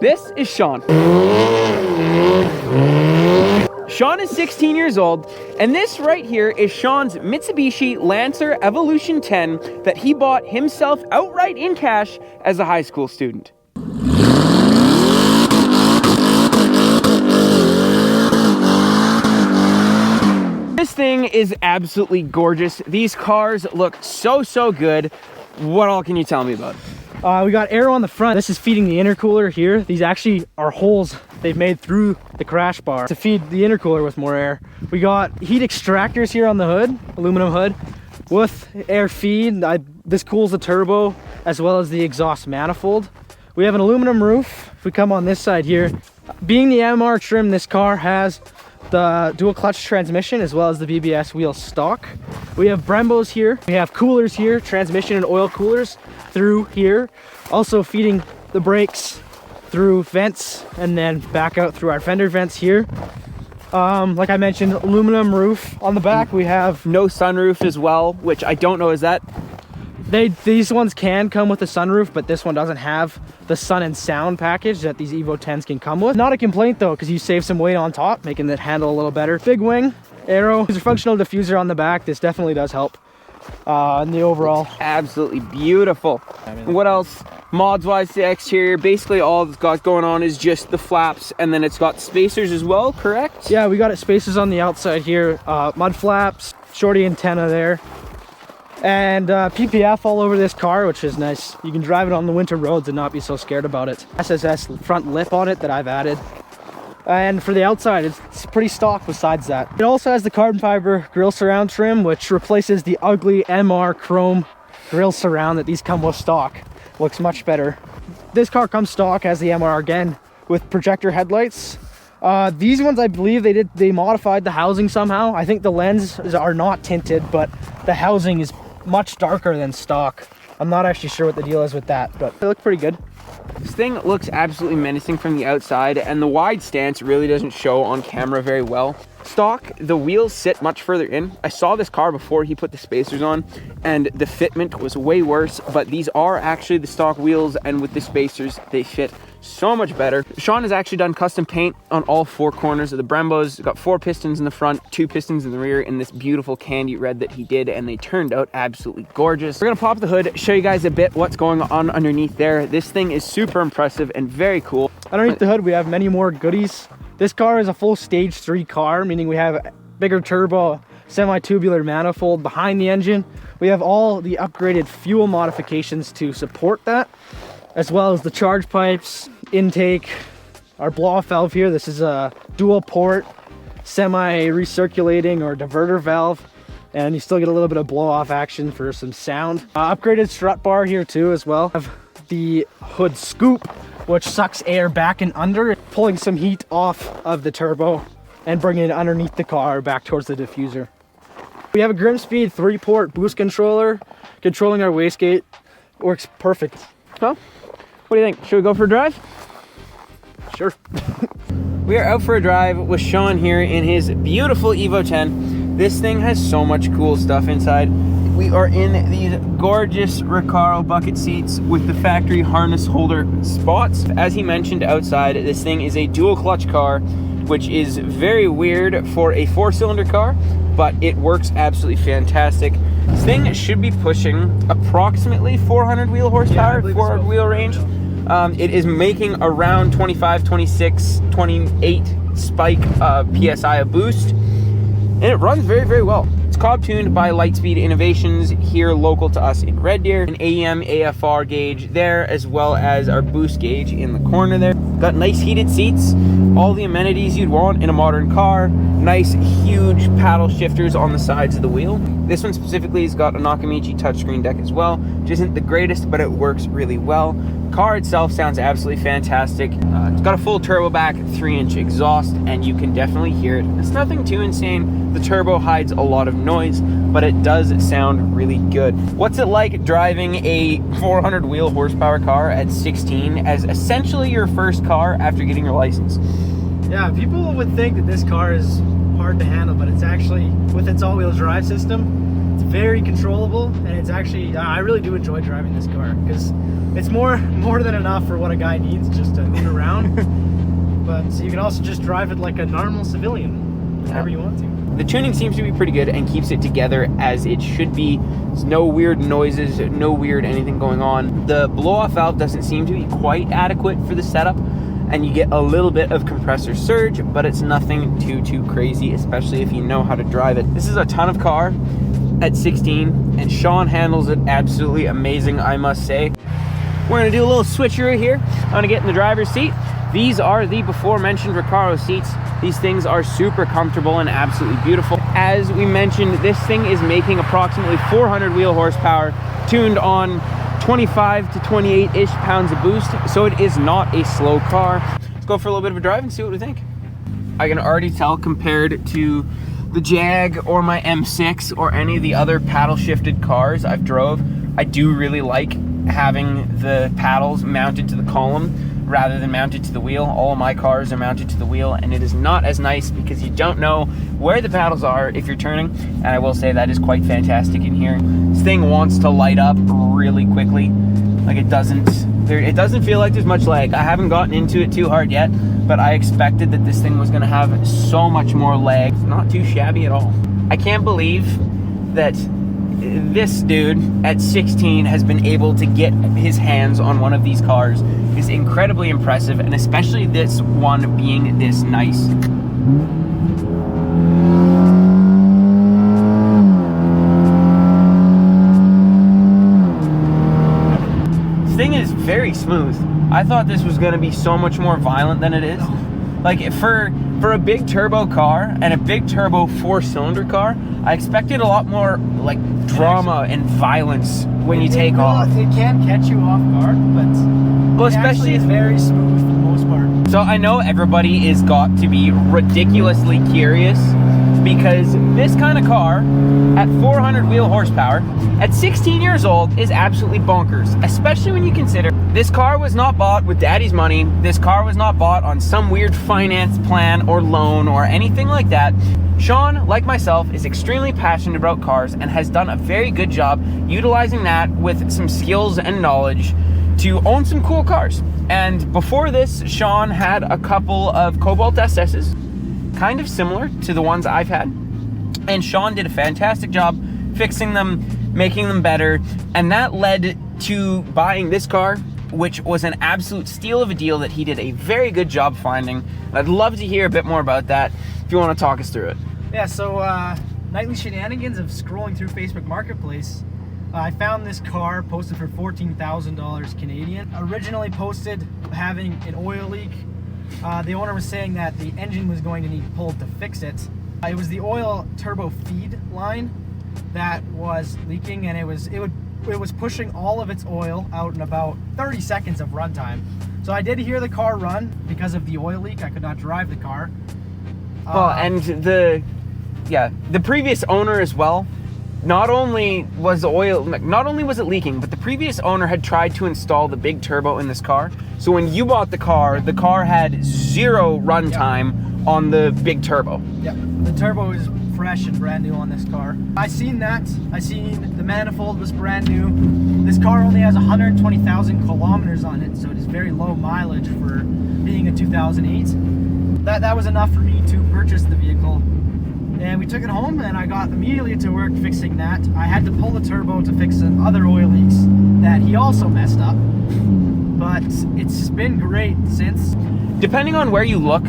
This is Sean. Sean is 16 years old, and this right here is Sean's Mitsubishi Lancer Evolution 10 that he bought himself outright in cash as a high school student. This thing is absolutely gorgeous. These cars look so good. What all can you tell me about it? We got air on the front. This is feeding the intercooler here. These actually are holes they've made through the crash bar to feed the intercooler with more air. We got heat extractors here on the hood, aluminum hood, with air feed. This cools the turbo as well as the exhaust manifold. We have an aluminum roof. If we come on this side here, being the MR trim, this car has the dual clutch transmission as well as the BBS wheel stock. We have Brembos here. We have coolers here, transmission and oil coolers through here. Also feeding the brakes through vents and then back out through our fender vents here. Like I mentioned, aluminum roof on the back. We have no sunroof as well, which I don't know, is that? These ones can come with a sunroof, but this one doesn't have the sun and sound package that these Evo 10s can come with. Not a complaint though, because you save some weight on top, making it handle a little better. Big wing, aero. There's a functional diffuser on the back. This definitely does help in the overall. It's absolutely beautiful. What else? Mods wise, the exterior, basically all it's got going on is just the flaps, and then it's got spacers as well, correct? Yeah, we got spacers on the outside here, mud flaps, shorty antenna there. And PPF all over this car, which is nice. You can drive it on the winter roads and not be so scared about it. SSS front lip on it that I've added. And for the outside, it's pretty stock besides that. It also has the carbon fiber grille surround trim, which replaces the ugly MR chrome grille surround that these come with stock. Looks much better. This car comes stock as the MR again with projector headlights. These ones, I believe they modified the housing somehow. I think the lenses are not tinted, but the housing is much darker than stock. I'm not actually sure what the deal is with that, but they look pretty good. This thing looks absolutely menacing from the outside, and the wide stance really doesn't show on camera very well. Stock, the wheels sit much further in. I saw this car before he put the spacers on, and the fitment was way worse, but these are actually the stock wheels, and with the spacers, they fit so much better. Sean has actually done custom paint on all four corners of the Brembos. Got 4 pistons in the front, 2 pistons in the rear in this beautiful candy red that he did, and they turned out absolutely gorgeous. We're gonna pop the hood, show you guys a bit what's going on underneath there. This thing is super impressive and very cool. Underneath the hood, we have many more goodies. This car is a full stage 3 car, meaning we have bigger turbo, semi-tubular manifold behind the engine. We have all the upgraded fuel modifications to support that, as well as the charge pipes, intake, our blow-off valve here. This is a dual port, semi-recirculating or diverter valve, and you still get a little bit of blow-off action for some sound. Upgraded strut bar here too as well. Have the hood scoop, which sucks air back and under, pulling some heat off of the turbo and bringing it underneath the car back towards the diffuser. We have a Grimspeed 3-port boost controller, controlling our wastegate. Works perfect. Well, what do you think? Should we go for a drive? Sure. We are out for a drive with Sean here in his beautiful Evo 10. This thing has so much cool stuff inside. We are in these gorgeous Recaro bucket seats with the factory harness holder spots. As he mentioned outside, this thing is a dual clutch car, which is very weird for a 4-cylinder car, but it works absolutely fantastic. This thing should be pushing approximately 400 wheel horsepower, 400 wheel range. It is making around 25, 26, 28 spike PSI of boost, and it runs very well. It's cob tuned by Lightspeed Innovations here local to us in Red Deer. An AEM AFR gauge there, as well as our boost gauge in the corner there. Got nice heated seats, all the amenities you'd want in a modern car. Nice huge paddle shifters on the sides of the wheel. This one specifically has got a Nakamichi touchscreen deck as well, which isn't the greatest, but it works really well. The car itself sounds absolutely fantastic. It's got a full turbo back, 3-inch exhaust, and you can definitely hear it. It's nothing too insane. The turbo hides a lot of noise, but it does sound really good. What's it like driving a 400 wheel horsepower car at 16 as essentially your first car after getting your license? Yeah, people would think that this car is hard to handle, but it's actually, with its all-wheel drive system, it's very controllable, and it's actually, I really do enjoy driving this car because it's more than enough for what a guy needs just to move around. But you can also just drive it like a normal civilian, whenever you want to. The tuning seems to be pretty good and keeps it together as it should be. There's no weird noises, no weird anything going on. The blow-off valve doesn't seem to be quite adequate for the setup, and you get a little bit of compressor surge, but it's nothing too crazy, especially if you know how to drive it. This is a ton of car at 16, and Sean handles it absolutely amazing, I must say. We're gonna do a little switcheroo here. I'm gonna get in the driver's seat. These are the before mentioned Recaro seats. These things are super comfortable and absolutely beautiful. As we mentioned, this thing is making approximately 400 wheel horsepower, tuned on 25 to 28-ish pounds of boost, so it is not a slow car. Let's go for a little bit of a drive and see what we think. I can already tell, compared to the Jag or my M6 or any of the other paddle shifted cars I've drove, I do really like having the paddles mounted to the column rather than mounted to the wheel. All of my cars are mounted to the wheel, and it is not as nice because you don't know where the paddles are if you're turning, and I will say that is quite fantastic in here. This thing wants to light up really quickly. Like it doesn't feel like there's much lag. I haven't gotten into it too hard yet, but I expected that this thing was gonna have so much more lag. It's not too shabby at all. I can't believe that this dude at 16 has been able to get his hands on one of these cars. Is incredibly impressive, and especially this one being this nice. This thing is very smooth. I thought this was going to be so much more violent than it is. Like for a big turbo car and a big turbo 4-cylinder car, I expected a lot more like drama and violence when you take off. It can catch you off guard, but especially it's very smooth for the most part. So I know everybody is got to be ridiculously curious, because this kind of car at 400 wheel horsepower at 16 years old is absolutely bonkers, especially when you consider this car was not bought with daddy's money. This car was not bought on some weird finance plan or loan or anything like that. Sean, like myself, is extremely passionate about cars and has done a very good job utilizing that with some skills and knowledge to own some cool cars. And before this, Sean had a couple of Cobalt SS's, kind of similar to the ones I've had. And Sean did a fantastic job fixing them, making them better. And that led to buying this car, which was an absolute steal of a deal that he did a very good job finding. And I'd love to hear a bit more about that if you want to talk us through it. Yeah, so nightly shenanigans of scrolling through Facebook Marketplace. I found this car posted for $14,000 Canadian. Originally posted having an oil leak. The owner was saying that the engine was going to need pulled to fix it. It was the oil turbo feed line that was leaking, and it was pushing all of its oil out in about 30 seconds of runtime. So I did hear the car run because of the oil leak. I could not drive the car. Well, and the previous owner as well, not only was it leaking, but the previous owner had tried to install the big turbo in this car. So when you bought the car had 0 runtime on the big turbo. Yeah, the turbo is fresh and brand new on this car. I seen the manifold was brand new. This car only has 120,000 kilometers on it, so it is very low mileage for being a 2008. That was enough for me to purchase the vehicle. And we took it home, and I got immediately to work fixing that. I had to pull the turbo to fix some other oil leaks that he also messed up. But it's been great since. Depending on where you look,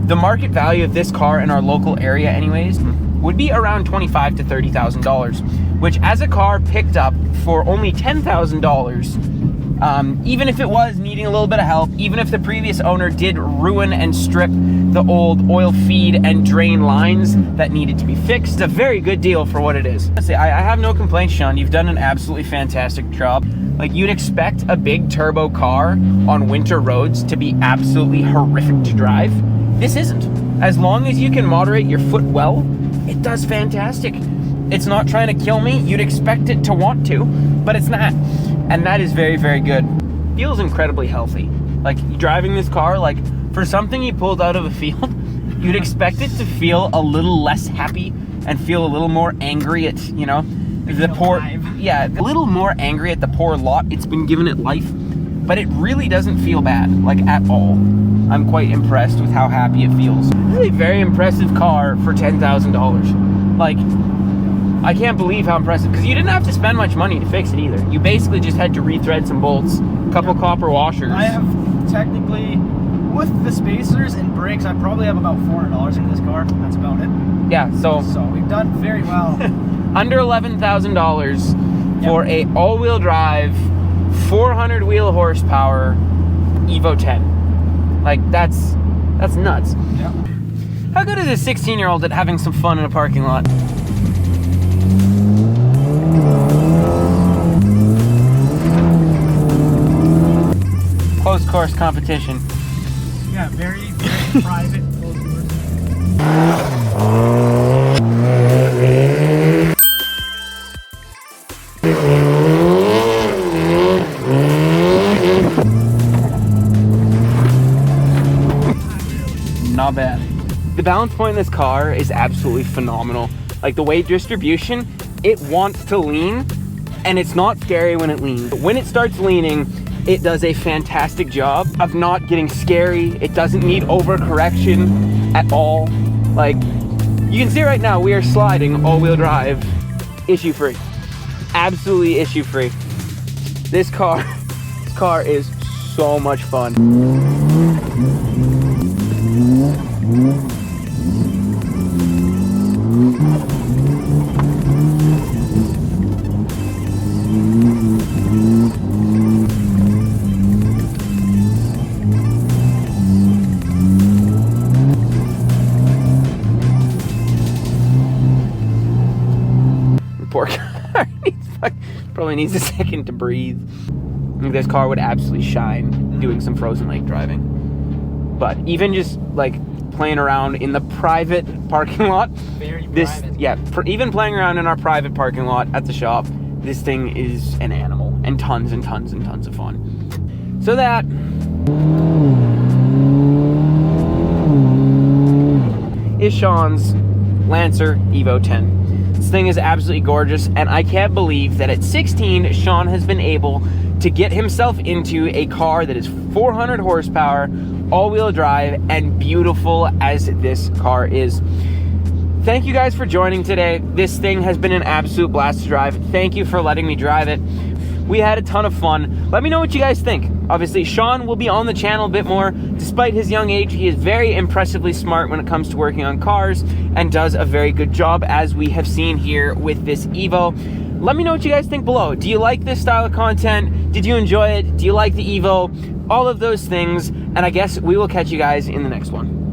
the market value of this car in our local area anyways would be around $25,000 to $30,000, which as a car picked up for only $10,000, even if it was needing a little bit of help, even if the previous owner did ruin and strip the old oil feed and drain lines that needed to be fixed, it's a very good deal for what it is. I have no complaints, Sean. You've done an absolutely fantastic job. Like, you'd expect a big turbo car on winter roads to be absolutely horrific to drive. This isn't. As long as you can moderate your foot well, it does fantastic. It's not trying to kill me. You'd expect it to want to, but it's not. And that is very, very good. Feels incredibly healthy. Like, driving this car, like, for something you pulled out of a field, you'd expect it to feel a little less happy and feel a little more angry at, you know, the poor, yeah, a little more angry at the poor lot it's been given it life. But it really doesn't feel bad, like at all. I'm quite impressed with how happy it feels. Really very impressive car for $10,000. Like, I can't believe how impressive, because you didn't have to spend much money to fix it either. You basically just had to rethread some bolts, a couple copper washers. I have technically, with the spacers and brakes, I probably have about $400 in this car. That's about it. Yeah, so we've done very well. under $11,000 for a all-wheel drive, 400 wheel horsepower Evo 10. Like, that's nuts. Yeah. How good is a 16-year-old at having some fun in a parking lot? Closed course competition. Yeah, very, very private. Not bad. The balance point in this car is absolutely phenomenal. Like, the weight distribution, it wants to lean, and it's not scary when it leans. But when it starts leaning, it does a fantastic job of not getting scary. It doesn't need overcorrection at all. Like, you can see right now, we are sliding all-wheel drive, issue-free. Absolutely issue-free. This car is so much fun. Poor car probably needs a second to breathe. I think this car would absolutely shine doing some Frozen Lake driving. But even just like playing around in the private parking lot, even playing around in our private parking lot at the shop, this thing is an animal and tons and tons and tons of fun. So that is Sean's Lancer Evo 10. This thing is absolutely gorgeous, and I can't believe that at 16, Sean has been able to get himself into a car that is 400 horsepower, all-wheel drive, and beautiful as this car is. Thank you guys for joining today. This thing has been an absolute blast to drive. Thank you for letting me drive it. We had a ton of fun. Let me know what you guys think. Obviously, Sean will be on the channel a bit more. Despite his young age, he is very impressively smart when it comes to working on cars and does a very good job, as we have seen here with this Evo. Let me know what you guys think below. Do you like this style of content? Did you enjoy it? Do you like the Evo? All of those things. And I guess we will catch you guys in the next one.